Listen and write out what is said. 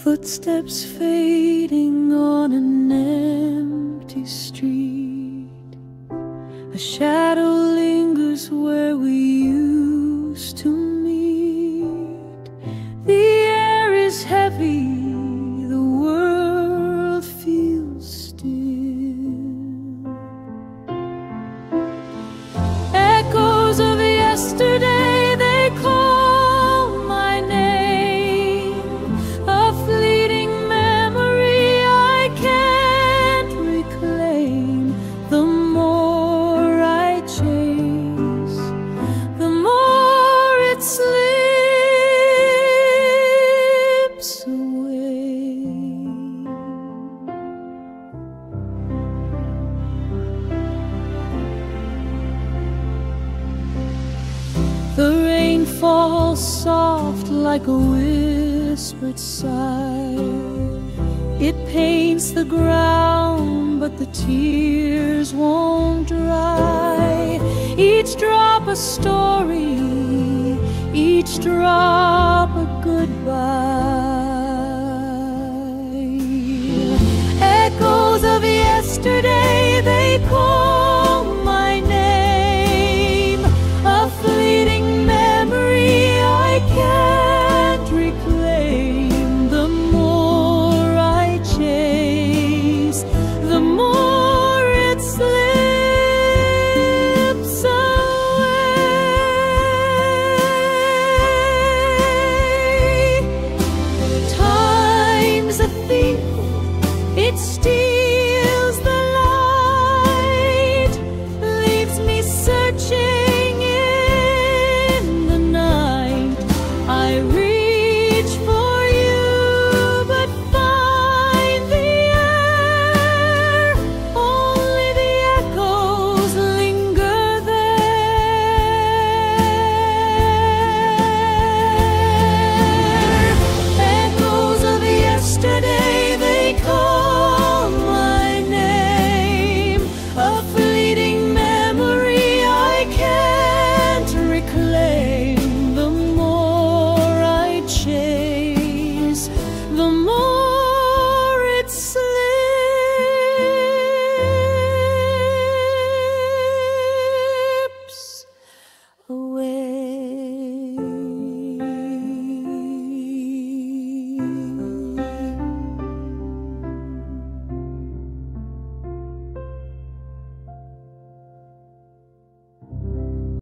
Footsteps fading on an empty street. A shadow lingers where we used to meet. The air is heavy, the world feels still. Echoes of yesterday, they call my name. A fleeting memory I can't reclaim. The more I chase, the more it slips away. The rain falls soft like a whispered sigh. It paints the ground, but the tears won't dry. Each drop a story, each drop a goodbye. Echoes of yesterday, they call my name. A fleeting memory I can't reclaim. The more I chase, the more it slips away. Time's a thief, it steals